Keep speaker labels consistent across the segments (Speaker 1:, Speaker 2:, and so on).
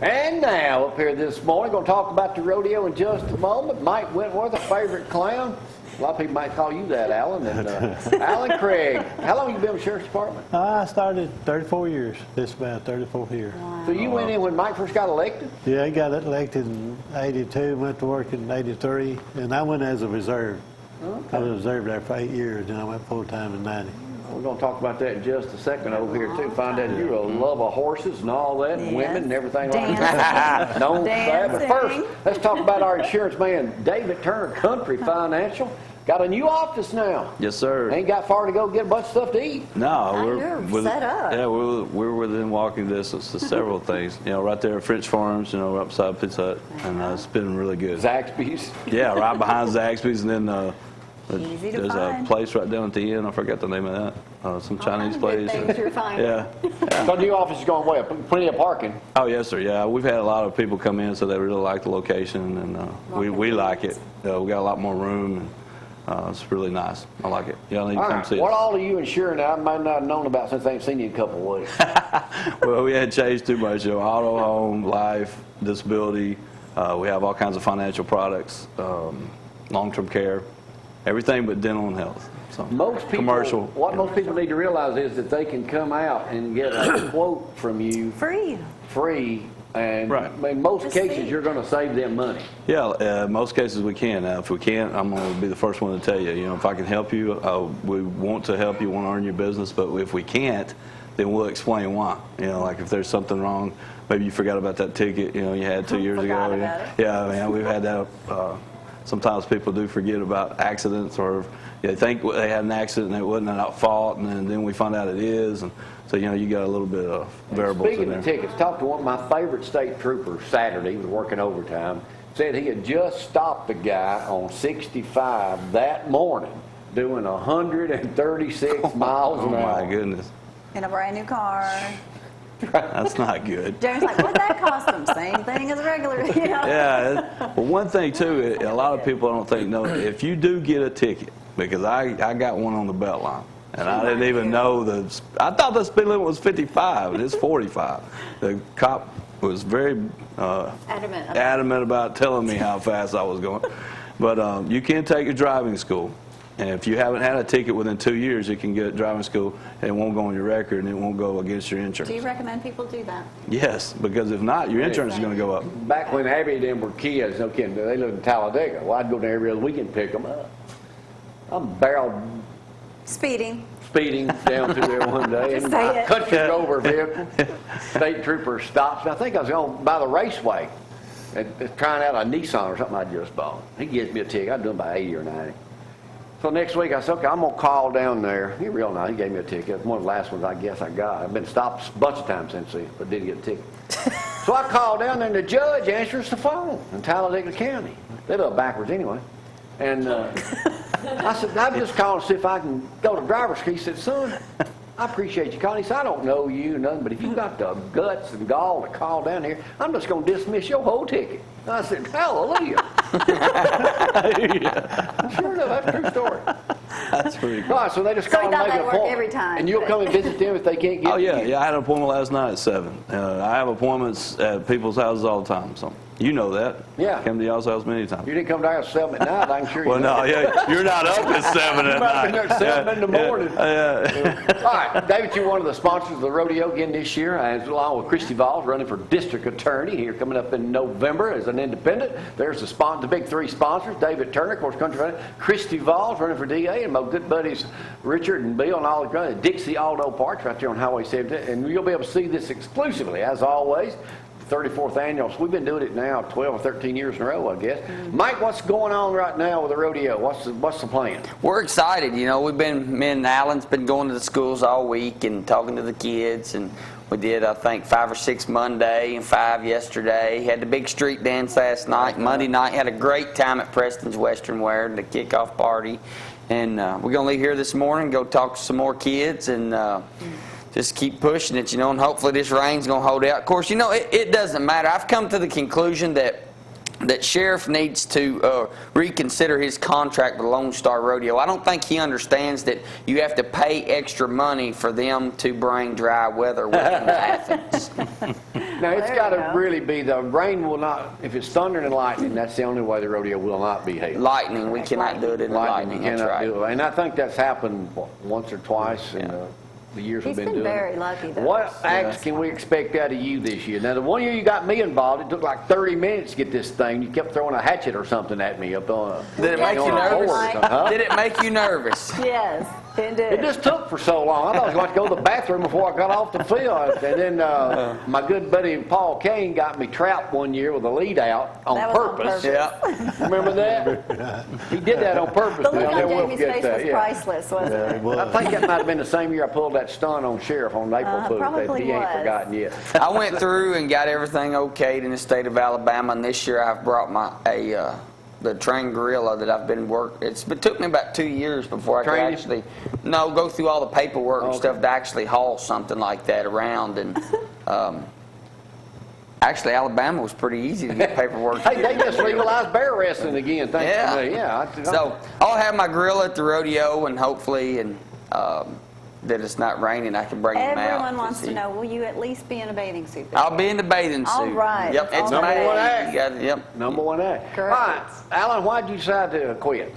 Speaker 1: And now, up here this morning, going to talk about the rodeo in just a moment. Mike Wentworth, a favorite clown. A lot of people might call you that, Alan. And Alan Craig. How long have you been with the Sheriff's Department?
Speaker 2: I started 34 years. This is about 34th year.
Speaker 1: Wow. So you went in when Mike first got elected?
Speaker 2: Yeah, he got elected in 82, went to work in 83, and I went as a reserve. Okay. I was a reserve there for 8 years, and I went full-time in 90.
Speaker 1: We're going to talk about that in just a second over here, too. Find out you're a love of horses and all that, and women and everything like that. Known for that. But first, let's talk about our insurance man, David Turner, Country Financial. Got a new office now.
Speaker 3: Yes, sir.
Speaker 1: Ain't got far to go get a bunch of stuff to eat.
Speaker 3: No,
Speaker 4: we're set up.
Speaker 3: Yeah, we're within walking distance to several things. You know, right there at French Farms, you know, right beside Pizza Hut, and it's been really good.
Speaker 1: Zaxby's.
Speaker 3: Yeah, right behind Zaxby's, and then there's
Speaker 4: find.
Speaker 3: a place right down at the end. I forgot the name of that. Some Chinese place.
Speaker 1: Yeah. So the new office is going well. Plenty of parking.
Speaker 3: Oh yes, sir. Yeah, we've had a lot of people come in, so they really like the location, and we like it. We got a lot more room. And, it's really nice. I like it. Y'all need to come see
Speaker 1: What
Speaker 3: us.
Speaker 1: all are you insuring that I might not have known about since I ain't seen you in a couple of weeks?
Speaker 3: Well, we hadn't changed too much. You know, auto, home, life, disability. We have all kinds of financial products, long-term care, everything but dental and health. So
Speaker 1: most people,
Speaker 3: commercial.
Speaker 1: Most people need to realize is that they can come out and get a quote from you free. And in most cases, you're going to save them money.
Speaker 3: Yeah, most cases we can. Now, if we can't, I'm going to be the first one to tell you. You know, if I can help you, we want to help you, want to earn your business. But if we can't, then we'll explain why. You know, like if there's something wrong, maybe you forgot about that ticket. You know, you had 2 years ago. Yeah, I mean, we've had that. Sometimes people do forget about accidents, or they think they had an accident and it wasn't at fault, and then we find out it is. And so, you know, you got a little bit of variables in there.
Speaker 1: Speaking of tickets, talked to one of my favorite state troopers Saturday. He was working overtime. Said he had just stopped the guy on 65 that morning doing 136 miles an hour.
Speaker 3: Oh, my goodness.
Speaker 4: In a brand new car.
Speaker 3: That's not good.
Speaker 4: James like, what'd that cost him? Same thing as a regular, you know?
Speaker 3: Yeah. Well, one thing, too, a lot of people I don't think know, if you do get a ticket, because I got one on the belt line, and I didn't even know I thought the speed limit was 55, and it's 45. The cop was very adamant about telling me how fast I was going. But you can take a driving school. And if you haven't had a ticket within 2 years, you can get a driving school, and it won't go on your record, and it won't go against your insurance.
Speaker 4: Do you recommend people do that?
Speaker 3: Yes, because if not, your insurance is going to go up.
Speaker 1: Back when Abby and them were kids, no kidding, they lived in Talladega. Well, I'd go there every other weekend and pick them up. I'm barrel
Speaker 4: speeding
Speaker 1: down through there one day, and I country over a vehicle. State trooper stops me. I think I was going by the raceway, trying out a Nissan or something I just bought. He gives me a ticket. I'd done by 80 or 90. So next week I said, okay, I'm going to call down there. He real nice. He gave me a ticket. One of the last ones I guess I got. I've been stopped a bunch of times since then, but didn't get a ticket. So I called down there, and the judge answers the phone in Talladega County. They look backwards anyway. And I said, I'm just calling to see if I can go to driver's school. He said, son, I appreciate you calling. He said, I don't know you, nothing, but if you got the guts and gall to call down here, I'm just going to dismiss your whole ticket. I said, hallelujah. Sure enough, that's a true story.
Speaker 3: That's pretty cool.
Speaker 1: All right, so they just call and make an appointment.
Speaker 4: Every time.
Speaker 1: And you'll come and visit them if they can't get
Speaker 3: Oh, yeah.
Speaker 1: you.
Speaker 3: Yeah, I had an appointment last night at 7. I have appointments at people's houses all the time, so you know that.
Speaker 1: Yeah.
Speaker 3: Come to y'all's house many times.
Speaker 1: You didn't come down at 7 at night, I'm sure you
Speaker 3: Well, no, yeah, you're not up at 7 at night.
Speaker 1: You might have been there at 7 in the morning. All right, David, you're one of the sponsors of the rodeo again this year, as along with Christy Vols, running for district attorney here coming up in November as an independent. There's the big three sponsors: David Turner, of course, country runner; Christy Vols, running for DA, and my good buddies Richard and Bill and all the Dixie Auto Parts right there on Highway 17. And you'll be able to see this exclusively, as always. 34th annual. So we've been doing it now 12 or 13 years in a row, I guess. Mike, what's going on right now with the rodeo? What's the plan?
Speaker 5: We're excited. You know, me and Alan's been going to the schools all week and talking to the kids, and we did, I think, 5 or 6 Monday and 5 yesterday. Had the big street dance last night. Monday night, had a great time at Preston's Western Wear, the kickoff party. And we're going to leave here this morning, go talk to some more kids, and just keep pushing it, you know, and hopefully this rain's going to hold out. Of course, you know, it doesn't matter. I've come to the conclusion that Sheriff needs to reconsider his contract with Lone Star Rodeo. I don't think he understands that you have to pay extra money for them to bring dry weather with them to Athens.
Speaker 1: Now, it's
Speaker 4: There
Speaker 1: got
Speaker 4: you
Speaker 1: to
Speaker 4: go.
Speaker 1: really be, the rain will not, if it's thundering and lightning, that's the only way the rodeo will not be held.
Speaker 5: Lightning, we cannot do it in the lightning,
Speaker 1: You
Speaker 5: that's
Speaker 1: cannot
Speaker 5: right.
Speaker 1: do it. And I think that's happened once or twice in the years we've
Speaker 4: He's
Speaker 1: been
Speaker 4: been
Speaker 1: doing it.
Speaker 4: very lucky, though.
Speaker 1: What
Speaker 4: So
Speaker 1: acts
Speaker 4: that's
Speaker 1: can we expect out of you this year? Now, the one year you got me involved, it took like 30 minutes to get this thing. You kept throwing a hatchet or something at me up on a...
Speaker 5: Did it make you
Speaker 1: on a board or
Speaker 5: nervous?
Speaker 1: something, huh?
Speaker 5: Did it make you nervous?
Speaker 4: Yes, it did.
Speaker 1: It just took for so long. I thought I was going to go to the bathroom before I got off the field. And then my good buddy Paul Kane got me trapped one year with a lead out on
Speaker 4: That was on
Speaker 1: purpose.
Speaker 4: purpose.
Speaker 5: Yeah.
Speaker 1: Remember that? He did that on purpose.
Speaker 4: The look
Speaker 1: Now,
Speaker 4: on
Speaker 1: then we'll
Speaker 4: Jamie's
Speaker 1: get
Speaker 4: face
Speaker 1: that,
Speaker 4: was
Speaker 1: yeah.
Speaker 4: priceless, wasn't
Speaker 2: Yeah,
Speaker 4: it?
Speaker 2: it was.
Speaker 1: I think that might have been the same year I pulled that stunt on Sheriff on April Fool's Day.
Speaker 4: probably
Speaker 1: He ain't
Speaker 4: was.
Speaker 1: forgotten yet.
Speaker 5: I went through and got everything okayed in the state of Alabama, and this year I've brought the trained gorilla that I've been it took me about 2 years before I could
Speaker 1: Training?
Speaker 5: actually go through all the paperwork and
Speaker 1: Okay.
Speaker 5: stuff to actually haul something like that around. And actually, Alabama was pretty easy to get paperwork.
Speaker 1: Hey, they just legalized bear wrestling again, thanks to me. Yeah.
Speaker 5: So I'll have my gorilla at the rodeo, and hopefully, that it's not raining, I can bring him out.
Speaker 4: Everyone wants to
Speaker 5: see.
Speaker 4: know, will you at least be in a bathing suit? this
Speaker 5: I'll
Speaker 4: year?
Speaker 5: be in the bathing suit.
Speaker 4: All right.
Speaker 5: Yep, it's
Speaker 1: Number
Speaker 5: made.
Speaker 1: one act.
Speaker 5: You got it, yep.
Speaker 1: Number one act.
Speaker 4: Great.
Speaker 1: All right, Alan, why'd you decide to quit?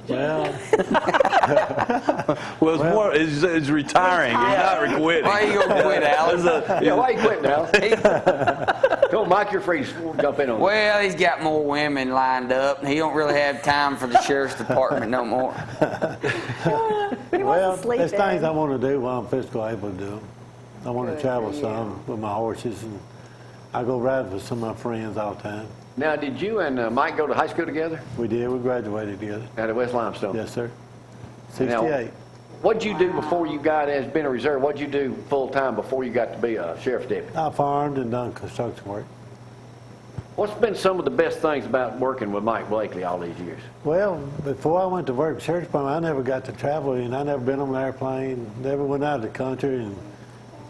Speaker 2: Well,
Speaker 3: Well, it's more, it's retiring. He's not quitting.
Speaker 5: Why you gonna quit, Alan?
Speaker 1: Yeah, why you quitting, Alan? Come on, Mike, you're free to jump in on that.
Speaker 5: Well, he's got more women lined up, and he don't really have time for the sheriff's department no more.
Speaker 4: He
Speaker 2: well,
Speaker 4: wants to sleep
Speaker 2: there's things
Speaker 4: in.
Speaker 2: I want to do while I'm physically able to do them. I want
Speaker 4: Good
Speaker 2: to travel
Speaker 4: for you.
Speaker 2: some with my horses, and I go ride with some of my friends all the time.
Speaker 1: Now, did you and Mike go to high school together
Speaker 2: We did. We graduated together.
Speaker 1: out of West Limestone?
Speaker 2: Yes, sir.
Speaker 1: Now,
Speaker 2: 68.
Speaker 1: What'd you do before you got as being a reserve? What'd you do full time before you got to be a sheriff's deputy?
Speaker 2: I farmed and done construction work.
Speaker 1: What's been some of the best things about working with Mike Blakely all these years?
Speaker 2: Well, before I went to work at Church Department, I never got to travel, and I never been on an airplane, never went out of the country,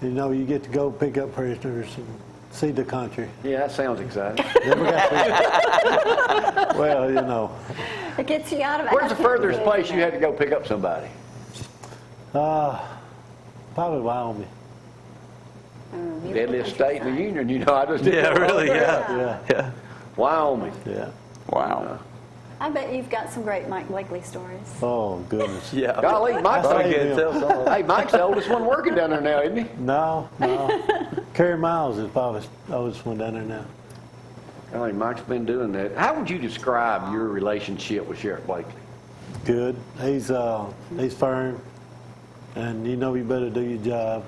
Speaker 2: and you get to go pick up prisoners and see the country.
Speaker 1: Yeah, that sounds exciting.
Speaker 2: Never got to, well,
Speaker 4: It gets you out of
Speaker 1: Where's the
Speaker 4: acting,
Speaker 1: furthest
Speaker 4: doesn't
Speaker 1: place you
Speaker 4: it?
Speaker 1: had to go pick up somebody?
Speaker 2: probably Wyoming.
Speaker 4: You
Speaker 1: Deadliest
Speaker 4: look
Speaker 1: state in the union, I just did.
Speaker 3: Yeah, really, yeah.
Speaker 2: Yeah,
Speaker 3: Yeah.
Speaker 1: Wyoming.
Speaker 2: yeah.
Speaker 5: Wow.
Speaker 4: I bet you've got some great Mike Blakely stories.
Speaker 2: Oh, goodness.
Speaker 3: Yeah.
Speaker 1: Golly, Mike's
Speaker 3: I
Speaker 2: Hey,
Speaker 3: can't
Speaker 2: Bill.
Speaker 3: tell some of
Speaker 1: Hey, Mike's the oldest one working down there now, isn't he?
Speaker 2: No. Kerry Miles is probably the oldest one down there now.
Speaker 1: Golly, Mike's been doing that. How would you describe your relationship with Sheriff Blakely?
Speaker 2: Good. He's firm, and you better do your job.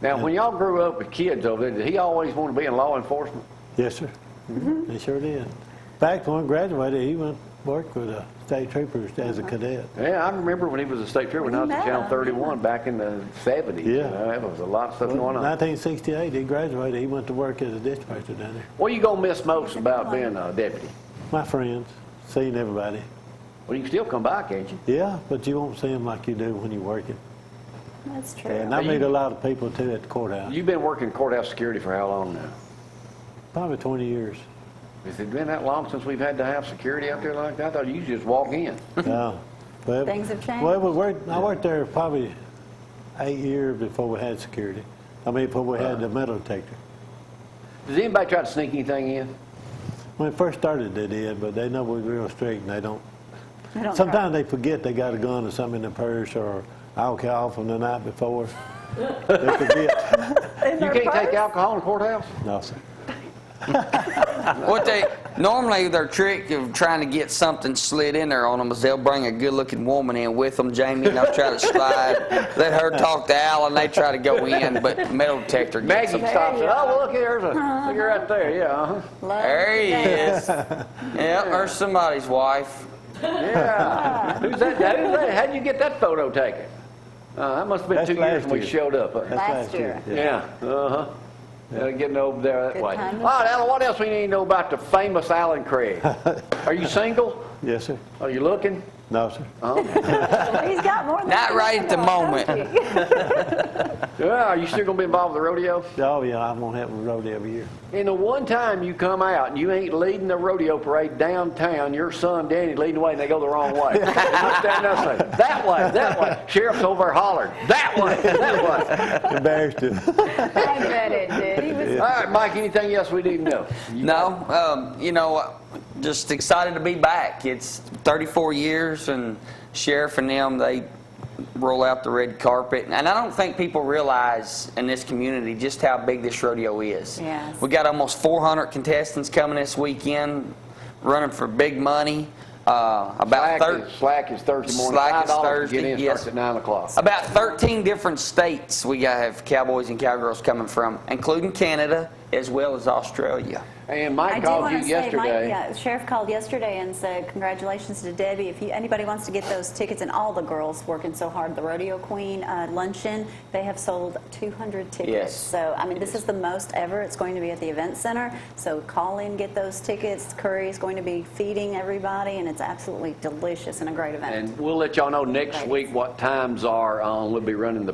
Speaker 1: Now, when y'all grew up as kids over there, did he always want to be in law enforcement?
Speaker 2: Yes, sir. He sure did. In fact, when he graduated, he went to work with the state troopers as a cadet.
Speaker 1: Yeah, I remember when he was a state trooper when I was at Channel 31 back in the 70s.
Speaker 2: Yeah.
Speaker 1: There was a lot of stuff
Speaker 2: Well,
Speaker 1: going on.
Speaker 2: 1968, he graduated. He went to work as a dispatcher down there.
Speaker 1: What are you going to miss most about being a deputy?
Speaker 2: My friends, seeing everybody.
Speaker 1: Well, you can still come by, can't you?
Speaker 2: Yeah, but you won't see them like you do when you're working.
Speaker 4: That's true.
Speaker 2: And I meet a lot of people, too, at the courthouse.
Speaker 1: You've been working courthouse security for how long now?
Speaker 2: Probably 20 years.
Speaker 1: Has it been that long since we've had to have security out there like that? I thought you just walk in.
Speaker 2: Yeah. Well,
Speaker 4: Things have changed.
Speaker 2: Well, I worked there probably 8 years before we had security. Before we had the metal detector.
Speaker 1: Does anybody try to sneak anything in?
Speaker 2: When it first started, they did, but they know we're real strict, and they don't.
Speaker 4: I don't
Speaker 2: Sometimes they forget they got a gun or something in their purse or alcohol from the night before. They forget.
Speaker 1: You can't take alcohol in the courthouse?
Speaker 2: No, sir.
Speaker 5: Normally their trick of trying to get something slid in there on them is they'll bring a good-looking woman in with them, Jamie, and they'll try to slide. Let her talk to Al, and they try to go in, but metal detector gets
Speaker 1: Maggie
Speaker 5: them.
Speaker 1: stops
Speaker 4: you
Speaker 1: and, oh,
Speaker 4: are.
Speaker 1: well, look, look right there, yeah, uh-huh.
Speaker 4: Love
Speaker 5: There he
Speaker 4: that.
Speaker 5: is. Yep, there's somebody's wife.
Speaker 1: Yeah. Who's that? How'd you get that photo taken? That must have been
Speaker 2: That's
Speaker 1: 2 years
Speaker 2: last
Speaker 1: when we
Speaker 2: year.
Speaker 1: showed up.
Speaker 2: That's
Speaker 4: Last year.
Speaker 1: Yeah, uh-huh. Getting over there that
Speaker 4: Good
Speaker 1: way.
Speaker 4: time
Speaker 1: All
Speaker 4: to-
Speaker 1: right, Alan, what else we need to know about the famous Alan Craig? Are you single?
Speaker 2: Yes, sir.
Speaker 1: Are you looking?
Speaker 2: No, sir.
Speaker 4: He's got more than
Speaker 5: Not right at the moment.
Speaker 1: Yeah, are you still going to be involved with the rodeo?
Speaker 2: Oh, yeah, I'm going to have a rodeo every year.
Speaker 1: And the one time you come out and you ain't leading the rodeo parade downtown, your son Danny leading the way and they go the wrong way. They look down there and say, that way. Sheriff's over there hollered, that way.
Speaker 2: Embarrassed him.
Speaker 4: I bet it did. He was
Speaker 1: right, Mike, anything else we need to know?
Speaker 5: No, just excited to be back. It's 34 years, and Sheriff and them, they roll out the red carpet. And I don't think people realize in this community just how big this rodeo is.
Speaker 4: Yes.
Speaker 5: We got almost 400 contestants coming this weekend, running for big money.
Speaker 1: Slack is Thursday morning.
Speaker 5: Slack is
Speaker 1: $5
Speaker 5: Thursday,
Speaker 1: to get in,
Speaker 5: yes.
Speaker 1: starts at 9 o'clock.
Speaker 5: About 13 different states we have cowboys and cowgirls coming from, including Canada as well as Australia.
Speaker 1: And
Speaker 4: I
Speaker 1: Mike
Speaker 4: do
Speaker 1: called
Speaker 4: want
Speaker 1: you
Speaker 4: to say, Mike,
Speaker 1: yesterday.
Speaker 4: yeah, Sheriff called yesterday and said congratulations to Debbie. If anybody wants to get those tickets, and all the girls working so hard, the Rodeo Queen luncheon, they have sold 200 tickets.
Speaker 5: Yes.
Speaker 4: So, I mean, this is the most ever. It's going to be at the event center. So call in, get those tickets. Curry is going to be feeding everybody, and it's absolutely delicious and a great event.
Speaker 1: And we'll let y'all know next
Speaker 4: Right.
Speaker 1: week what times are on. We'll be running the